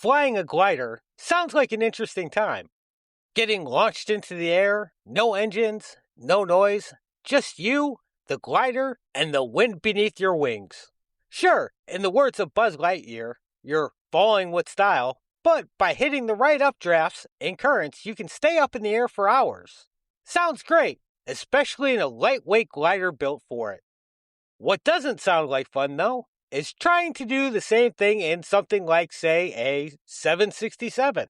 Flying a glider sounds like an interesting time. Getting launched into the air, no engines, no noise, just you, the glider, and the wind beneath your wings. Sure, in the words of Buzz Lightyear, you're falling with style, but by hitting the right updrafts and currents, you can stay up in the air for hours. Sounds great, especially in a lightweight glider built for it. What doesn't sound like fun, though, is trying to do the same thing in something like, say, a 767.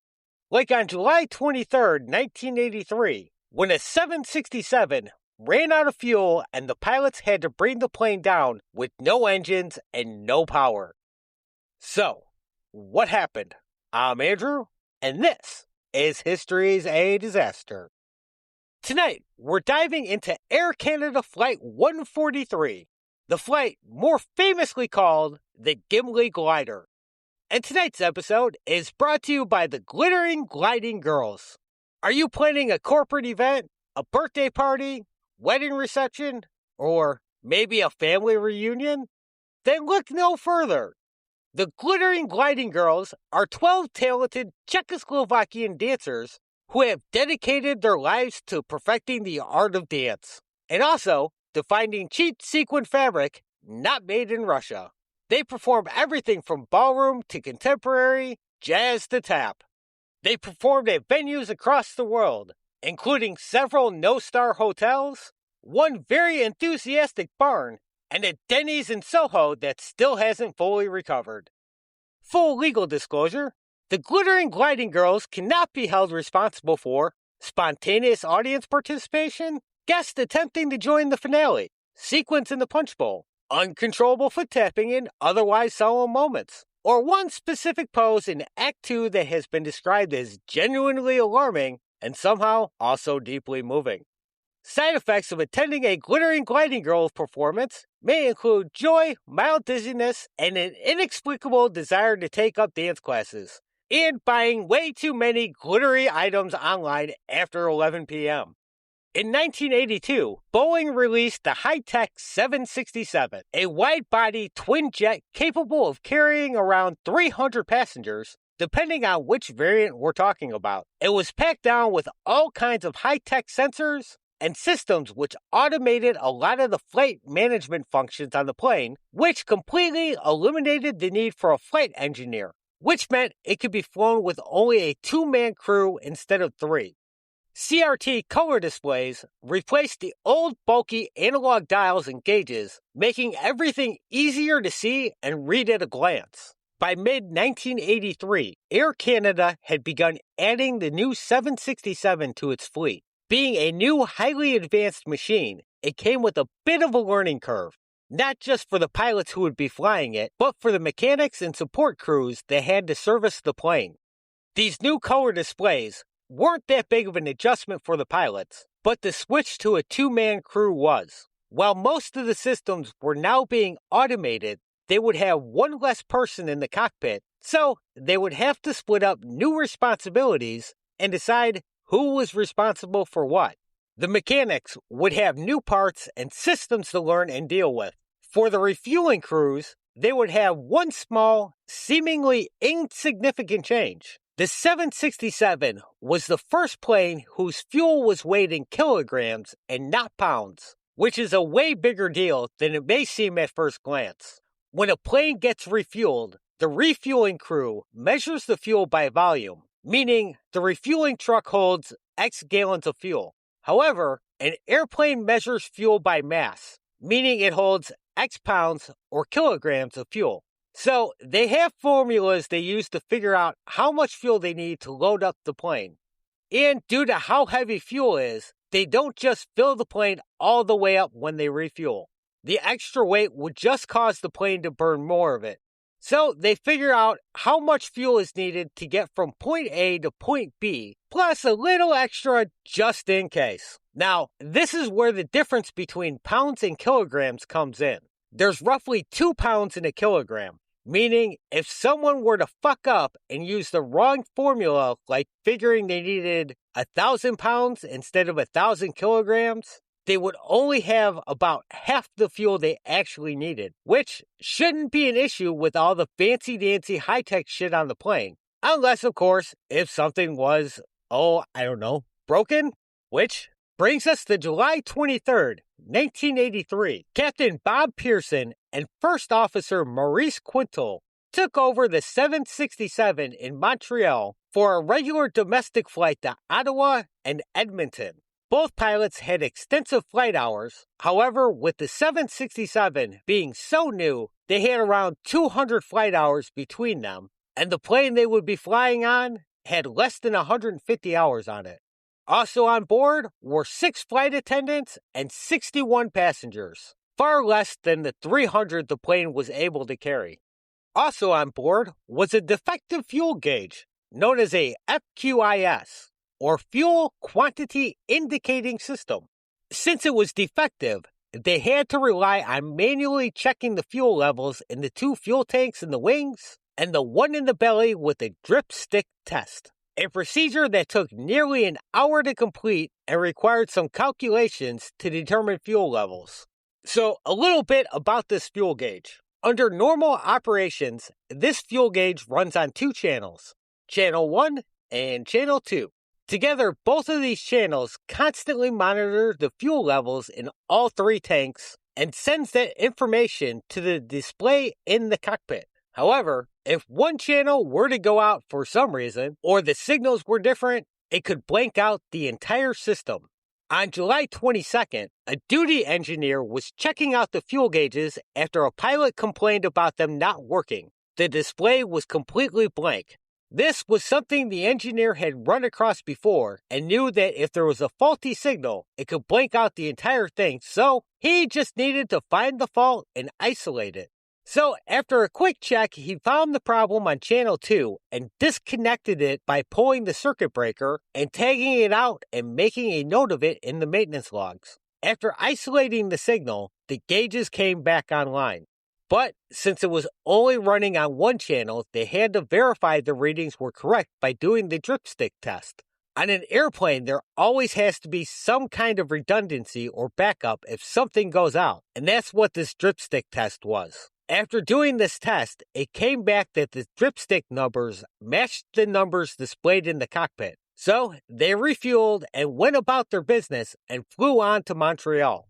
Like on July 23rd, 1983, when a 767 ran out of fuel and the pilots had to bring the plane down with no engines and no power. So, what happened? I'm Andrew, and this is History's a Disaster. Tonight, we're diving into Air Canada Flight 143, the flight more famously called the Gimli Glider. And tonight's episode is brought to you by the Glittering Gliding Girls. Are you planning a corporate event, a birthday party, wedding reception, or maybe a family reunion? Then look no further. The Glittering Gliding Girls are 12 talented Czechoslovakian dancers who have dedicated their lives to perfecting the art of dance, and also to finding cheap sequin fabric not made in Russia. They perform everything from ballroom to contemporary, jazz to tap. They performed at venues across the world, including several no-star hotels, one very enthusiastic barn, and a Denny's in Soho that still hasn't fully recovered. Full legal disclosure, the Glittering Gliding Girls cannot be held responsible for spontaneous audience participation, guests attempting to join the finale, sequence in the punch bowl, uncontrollable foot tapping in otherwise solemn moments, or one specific pose in Act 2 that has been described as genuinely alarming and somehow also deeply moving. Side effects of attending a Glittering Gliding Girls performance may include joy, mild dizziness, and an inexplicable desire to take up dance classes, and buying way too many glittery items online after 11 p.m. In 1982, Boeing released the high-tech 767, a wide-body twin-jet capable of carrying around 300 passengers, depending on which variant we're talking about. It was packed down with all kinds of high-tech sensors and systems which automated a lot of the flight management functions on the plane, which completely eliminated the need for a flight engineer, which meant it could be flown with only a two-man crew instead of three. CRT color displays replaced the old bulky analog dials and gauges, making everything easier to see and read at a glance. By mid-1983, Air Canada had begun adding the new 767 to its fleet. Being a new, highly advanced machine, it came with a bit of a learning curve, not just for the pilots who would be flying it, but for the mechanics and support crews that had to service the plane. These new color displays weren't that big of an adjustment for the pilots, but the switch to a two-man crew was. While most of the systems were now being automated, they would have one less person in the cockpit, so they would have to split up new responsibilities and decide who was responsible for what. The mechanics would have new parts and systems to learn and deal with. For the refueling crews, they would have one small, seemingly insignificant change. The 767 was the first plane whose fuel was weighed in kilograms and not pounds, which is a way bigger deal than it may seem at first glance. When a plane gets refueled, the refueling crew measures the fuel by volume, meaning the refueling truck holds X gallons of fuel. However, an airplane measures fuel by mass, meaning it holds X pounds or kilograms of fuel. So, they have formulas they use to figure out how much fuel they need to load up the plane. And due to how heavy fuel is, they don't just fill the plane all the way up when they refuel. The extra weight would just cause the plane to burn more of it. So, they figure out how much fuel is needed to get from point A to point B, plus a little extra just in case. Now, this is where the difference between pounds and kilograms comes in. There's roughly 2 pounds in a kilogram, meaning if someone were to fuck up and use the wrong formula, like figuring they needed 1,000 pounds instead of 1,000 kilograms, they would only have about half the fuel they actually needed, which shouldn't be an issue with all the fancy-dancy high-tech shit on the plane. Unless, of course, if something was, broken. Which brings us to July 23rd, 1983. Captain Bob Pearson and First Officer Maurice Quintal took over the 767 in Montreal for a regular domestic flight to Ottawa and Edmonton. Both pilots had extensive flight hours. However, with the 767 being so new, they had around 200 flight hours between them, and the plane they would be flying on had less than 150 hours on it. Also on board were 6 flight attendants and 61 passengers, far less than the 300 the plane was able to carry. Also on board was a defective fuel gauge, known as a FQIS, or Fuel Quantity Indicating System. Since it was defective, they had to rely on manually checking the fuel levels in the 2 fuel tanks in the wings and the one in the belly with a dripstick test, a procedure that took nearly an hour to complete and required some calculations to determine fuel levels. So, a little bit about this fuel gauge. Under normal operations, this fuel gauge runs on 2 channels, Channel 1 and Channel 2. Together, both of these channels constantly monitor the fuel levels in all 3 tanks and sends that information to the display in the cockpit. However, if one channel were to go out for some reason, or the signals were different, it could blank out the entire system. On July 22nd, a duty engineer was checking out the fuel gauges after a pilot complained about them not working. The display was completely blank. This was something the engineer had run across before and knew that if there was a faulty signal, it could blank out the entire thing, so he just needed to find the fault and isolate it. So after a quick check, he found the problem on channel 2 and disconnected it by pulling the circuit breaker and tagging it out and making a note of it in the maintenance logs. After isolating the signal, the gauges came back online. But since it was only running on one channel, they had to verify the readings were correct by doing the dripstick test. On an airplane, there always has to be some kind of redundancy or backup if something goes out, and that's what this dripstick test was. After doing this test, it came back that the dripstick numbers matched the numbers displayed in the cockpit. So they refueled and went about their business and flew on to Montreal.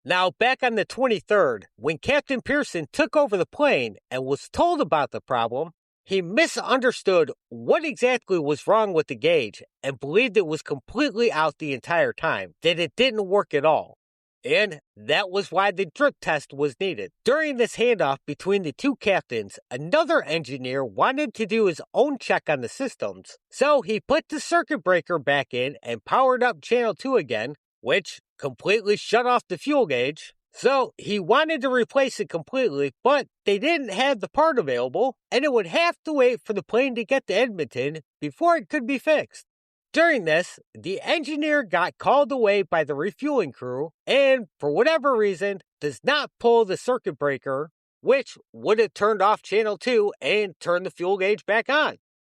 Now, back on the 23rd, when Captain Pearson took over the plane and was told about the problem, he misunderstood what exactly was wrong with the gauge and believed it was completely out the entire time, that it didn't work at all. And that was why the drip test was needed. During this handoff between the 2 captains, another engineer wanted to do his own check on the systems, so he put the circuit breaker back in and powered up channel 2 again, which completely shut off the fuel gauge. So he wanted to replace it completely, but they didn't have the part available, and it would have to wait for the plane to get to Edmonton before it could be fixed. During this, the engineer got called away by the refueling crew and, for whatever reason, does not pull the circuit breaker, which would have turned off channel 2 and turned the fuel gauge back on.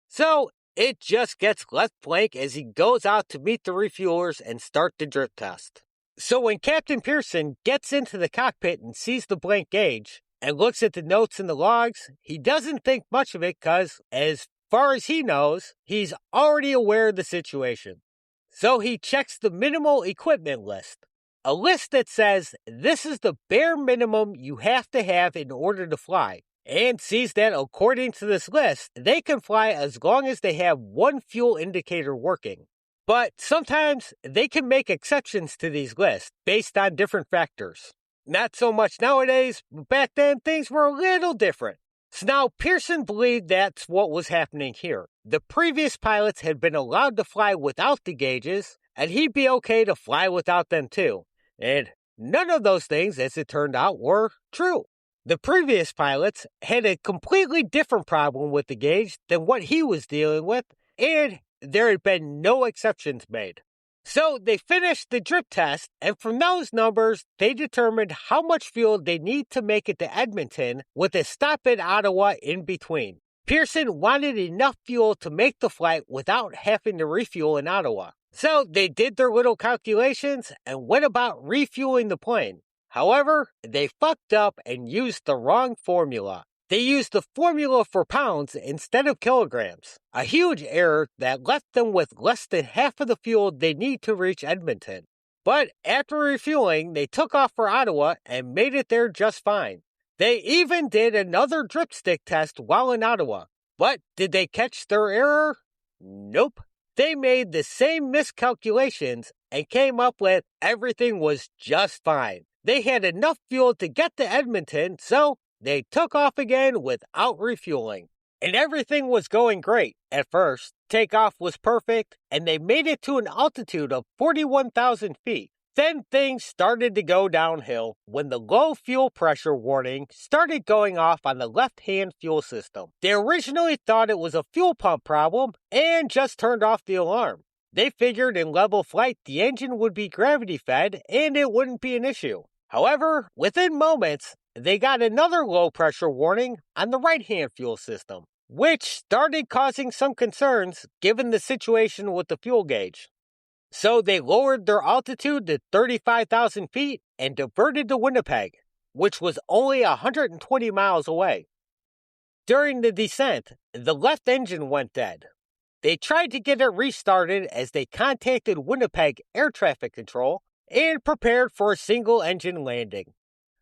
So it just gets left blank as he goes out to meet the refuelers and start the drip test. So when Captain Pearson gets into the cockpit and sees the blank gauge and looks at the notes in the logs, he doesn't think much of it because, as far as he knows, he's already aware of the situation. So he checks the minimal equipment list, a list that says this is the bare minimum you have to have in order to fly, and sees that according to this list, they can fly as long as they have one fuel indicator working. But sometimes they can make exceptions to these lists based on different factors. Not so much nowadays, but back then things were a little different. So now Pearson believed that's what was happening here. The previous pilots had been allowed to fly without the gauges, and he'd be okay to fly without them too. And none of those things, as it turned out, were true. The previous pilots had a completely different problem with the gauge than what he was dealing with, and there had been no exceptions made. So they finished the drip test, and from those numbers, they determined how much fuel they need to make it to Edmonton with a stop in Ottawa in between. Pearson wanted enough fuel to make the flight without having to refuel in Ottawa. So they did their little calculations and went about refueling the plane. However, they fucked up and used the wrong formula. They used the formula for pounds instead of kilograms, a huge error that left them with less than half of the fuel they need to reach Edmonton. But after refueling, they took off for Ottawa and made it there just fine. They even did another dripstick test while in Ottawa. But did they catch their error? Nope. They made the same miscalculations and came up with everything was just fine. They had enough fuel to get to Edmonton, so they took off again without refueling. And everything was going great at first. Takeoff was perfect, and they made it to an altitude of 41,000 feet. Then things started to go downhill when the low fuel pressure warning started going off on the left-hand fuel system. They originally thought it was a fuel pump problem and just turned off the alarm. They figured in level flight the engine would be gravity-fed and it wouldn't be an issue. However, within moments, they got another low pressure warning on the right-hand fuel system, which started causing some concerns given the situation with the fuel gauge. So they lowered their altitude to 35,000 feet and diverted to Winnipeg, which was only 120 miles away. During the descent, the left engine went dead. They tried to get it restarted as they contacted Winnipeg Air Traffic Control and prepared for a single-engine landing.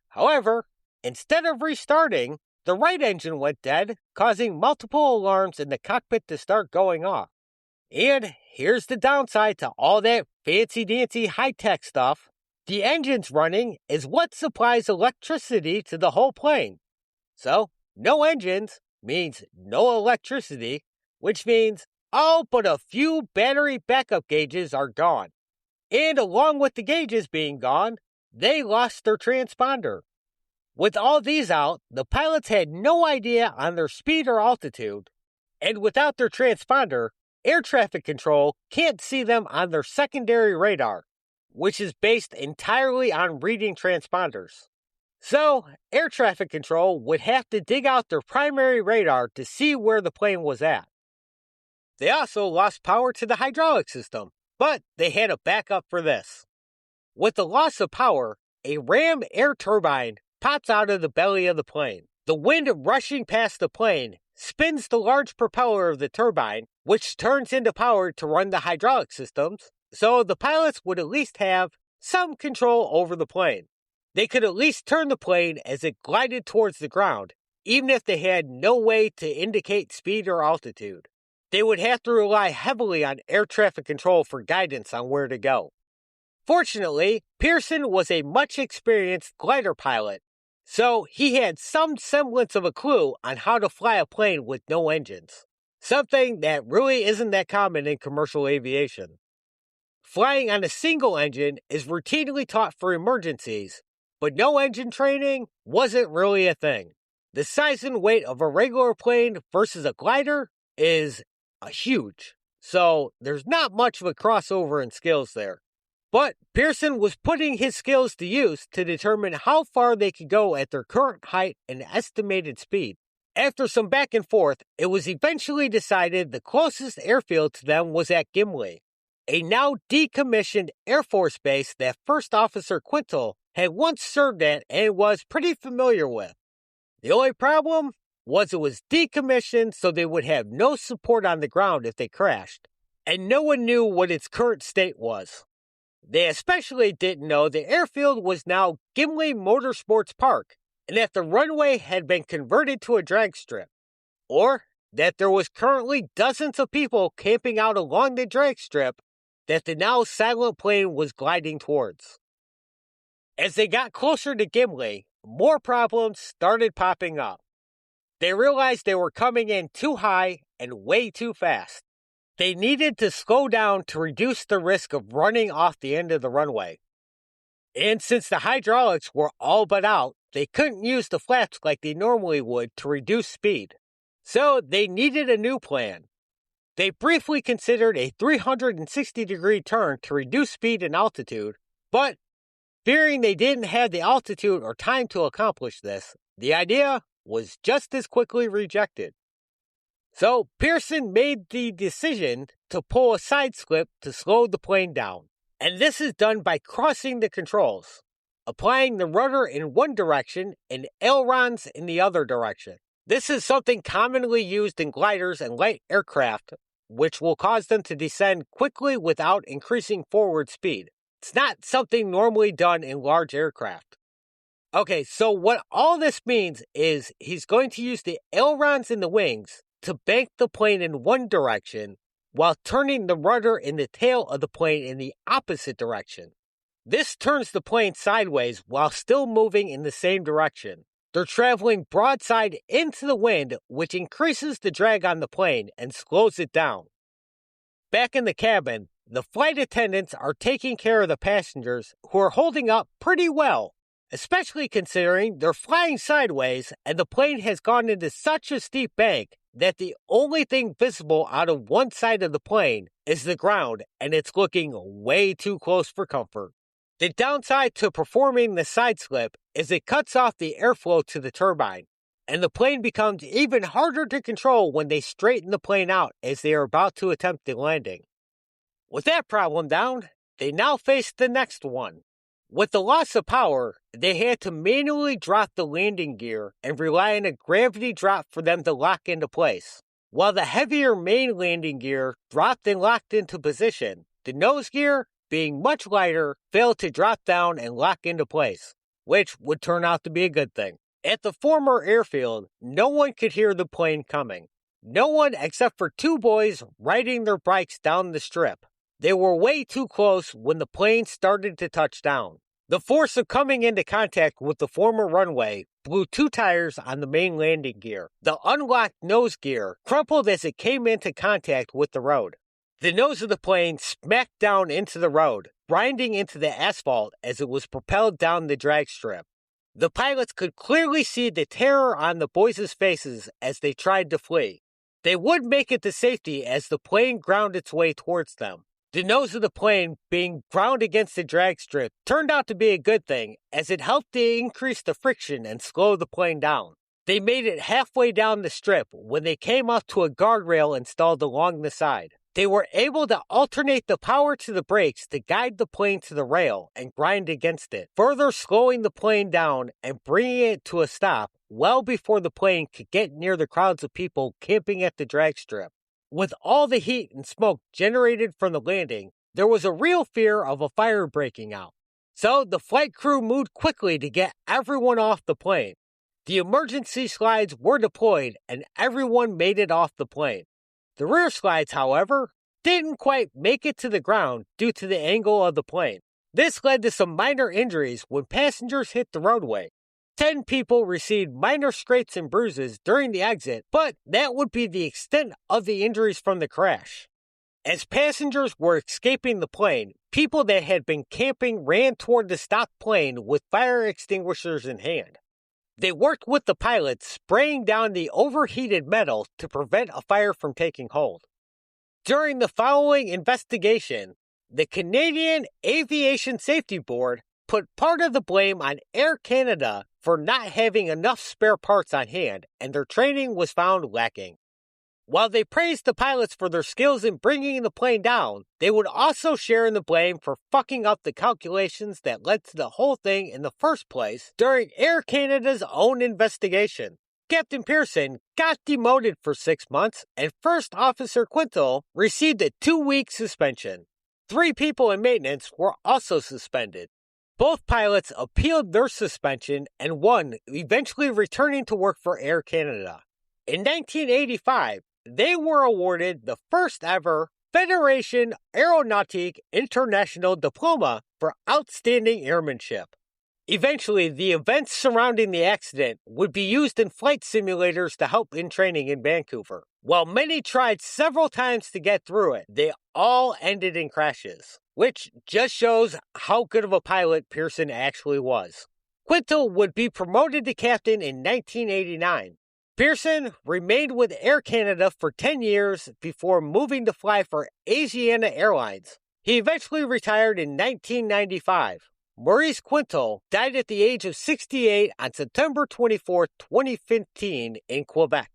However, instead of restarting, the right engine went dead, causing multiple alarms in the cockpit to start going off. And here's the downside to all that fancy-dancy high-tech stuff. The engine's running is what supplies electricity to the whole plane. So, no engines means no electricity, which means all but a few battery backup gauges are gone. And along with the gauges being gone, they lost their transponder. With all these out, the pilots had no idea on their speed or altitude, and without their transponder, air traffic control can't see them on their secondary radar, which is based entirely on reading transponders. So, air traffic control would have to dig out their primary radar to see where the plane was at. They also lost power to the hydraulic system, but they had a backup for this. With the loss of power, a ram air turbine pops out of the belly of the plane. The wind rushing past the plane spins the large propeller of the turbine, which turns into power to run the hydraulic systems, so the pilots would at least have some control over the plane. They could at least turn the plane as it glided towards the ground, even if they had no way to indicate speed or altitude. They would have to rely heavily on air traffic control for guidance on where to go. Fortunately, Pearson was a much experienced glider pilot, so he had some semblance of a clue on how to fly a plane with no engines, something that really isn't that common in commercial aviation. Flying on a single engine is routinely taught for emergencies, but no engine training wasn't really a thing. The size and weight of a regular plane versus a glider is huge, so there's not much of a crossover in skills there. But Pearson was putting his skills to use to determine how far they could go at their current height and estimated speed. After some back and forth, it was eventually decided the closest airfield to them was at Gimli, a now decommissioned Air Force base that First Officer Quintal had once served at and was pretty familiar with. The only problem was it was decommissioned, so they would have no support on the ground if they crashed, and no one knew what its current state was. They especially didn't know the airfield was now Gimli Motorsports Park, and that the runway had been converted to a drag strip, or that there was currently dozens of people camping out along the drag strip that the now silent plane was gliding towards. As they got closer to Gimli, more problems started popping up. They realized they were coming in too high and way too fast. They needed to slow down to reduce the risk of running off the end of the runway. And since the hydraulics were all but out, they couldn't use the flaps like they normally would to reduce speed. So they needed a new plan. They briefly considered a 360-degree turn to reduce speed and altitude, but fearing they didn't have the altitude or time to accomplish this, the idea was just as quickly rejected. So Pearson made the decision to pull a side slip to slow the plane down. And this is done by crossing the controls, applying the rudder in one direction and ailerons in the other direction. This is something commonly used in gliders and light aircraft, which will cause them to descend quickly without increasing forward speed. It's not something normally done in large aircraft. Okay, so what all this means is he's going to use the ailerons in the wings to bank the plane in one direction while turning the rudder in the tail of the plane in the opposite direction. This turns the plane sideways while still moving in the same direction. They're traveling broadside into the wind, which increases the drag on the plane and slows it down. Back in the cabin, the flight attendants are taking care of the passengers who are holding up pretty well, especially considering they're flying sideways and the plane has gone into such a steep bank that the only thing visible out of one side of the plane is the ground, and it's looking way too close for comfort. The downside to performing the side slip is it cuts off the airflow to the turbine, and the plane becomes even harder to control when they straighten the plane out as they are about to attempt the landing. With that problem down, they now face the next one. With the loss of power, they had to manually drop the landing gear and rely on a gravity drop for them to lock into place. While the heavier main landing gear dropped and locked into position, the nose gear, being much lighter, failed to drop down and lock into place, which would turn out to be a good thing. At the former airfield, no one could hear the plane coming. No one except for two boys riding their bikes down the strip. They were way too close when the plane started to touch down. The force of coming into contact with the former runway blew two tires on the main landing gear. The unlocked nose gear crumpled as it came into contact with the road. The nose of the plane smacked down into the road, grinding into the asphalt as it was propelled down the drag strip. The pilots could clearly see the terror on the boys' faces as they tried to flee. They would make it to safety as the plane ground its way towards them. The nose of the plane being ground against the drag strip turned out to be a good thing, as it helped to increase the friction and slow the plane down. They made it halfway down the strip when they came up to a guardrail installed along the side. They were able to alternate the power to the brakes to guide the plane to the rail and grind against it, further slowing the plane down and bringing it to a stop well before the plane could get near the crowds of people camping at the drag strip. With all the heat and smoke generated from the landing, there was a real fear of a fire breaking out. So the flight crew moved quickly to get everyone off the plane. The emergency slides were deployed and everyone made it off the plane. The rear slides, however, didn't quite make it to the ground due to the angle of the plane. This led to some minor injuries when passengers hit the roadway. 10 people received minor scrapes and bruises during the exit, but that would be the extent of the injuries from the crash. As passengers were escaping the plane, people that had been camping ran toward the stopped plane with fire extinguishers in hand. They worked with the pilots, spraying down the overheated metal to prevent a fire from taking hold. During the following investigation, the Canadian Aviation Safety Board put part of the blame on Air Canada for not having enough spare parts on hand, and their training was found lacking. While they praised the pilots for their skills in bringing the plane down, they would also share in the blame for fucking up the calculations that led to the whole thing in the first place during Air Canada's own investigation. Captain Pearson got demoted for 6 months, and First Officer Quintal received a 2-week suspension. 3 people in maintenance were also suspended. Both pilots appealed their suspension and one, eventually returning to work for Air Canada. In 1985, they were awarded the first ever Fédération Aéronautique International Diploma for outstanding airmanship. Eventually, the events surrounding the accident would be used in flight simulators to help in training in Vancouver. While many tried several times to get through it, they all ended in crashes, which just shows how good of a pilot Pearson actually was. Quintal would be promoted to captain in 1989. Pearson remained with Air Canada for 10 years before moving to fly for Asiana Airlines. He eventually retired in 1995. Maurice Quintal died at the age of 68 on September 24, 2015 in Quebec.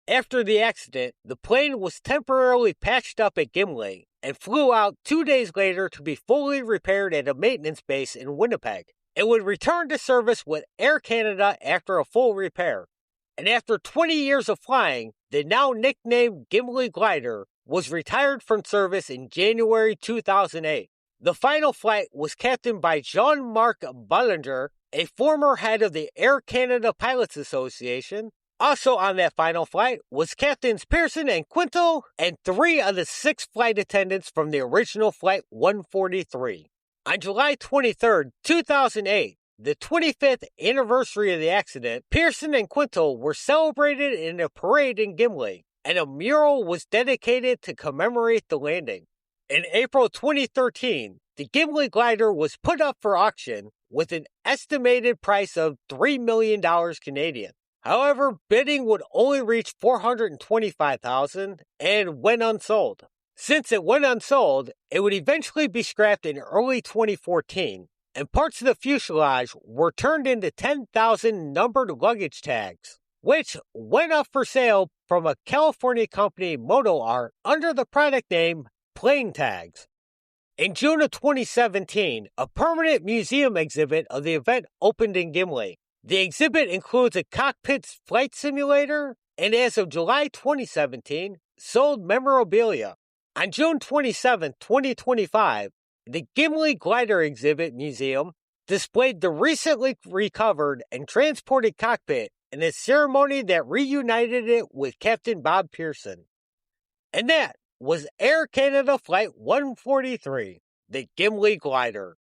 After the accident, the plane was temporarily patched up at Gimli and flew out 2 days later to be fully repaired at a maintenance base in Winnipeg. It would return to service with Air Canada after a full repair. and after 20 years of flying, the now nicknamed Gimli Glider was retired from service in January 2008. The final flight was captained by Jean-Marc Bollinger, a former head of the Air Canada Pilots Association. Also on that final flight was Captains Pearson and Quintal and 3 of the 6 flight attendants from the original Flight 143. On July 23, 2008, the 25th anniversary of the accident, Pearson and Quintal were celebrated in a parade in Gimli, and a mural was dedicated to commemorate the landing. In April 2013, the Gimli Glider was put up for auction with an estimated price of $3 million Canadian. However, bidding would only reach $425,000 and went unsold. Since it went unsold, it would eventually be scrapped in early 2014, and parts of the fuselage were turned into 10,000 numbered luggage tags, which went up for sale from a California company, Moto Art, under the product name Plane Tags. In June of 2017, a permanent museum exhibit of the event opened in Gimli. The exhibit includes a cockpit flight simulator, and as of July 2017, sold memorabilia. On June 27, 2025, the Gimli Glider Exhibit Museum displayed the recently recovered and transported cockpit in a ceremony that reunited it with Captain Bob Pearson. And that was Air Canada Flight 143, the Gimli Glider.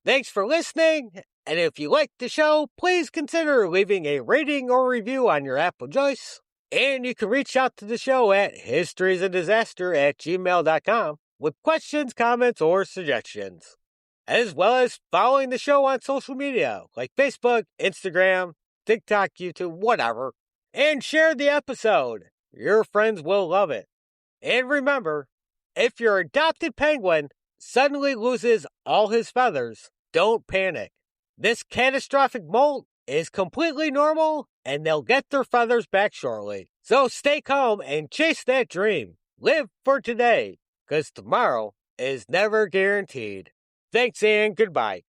Thanks for listening, and if you liked the show, please consider leaving a rating or review on your app of choice. And you can reach out to the show at historiesofdisaster@gmail.com with questions, comments, or suggestions, as well as following the show on social media like Facebook, Instagram, TikTok, YouTube, whatever, and share the episode. Your friends will love it. And remember, if your adopted penguin suddenly loses all his feathers, don't panic. This catastrophic molt is completely normal, and they'll get their feathers back shortly. So stay calm and chase that dream. Live for today, because tomorrow is never guaranteed. Thanks and goodbye.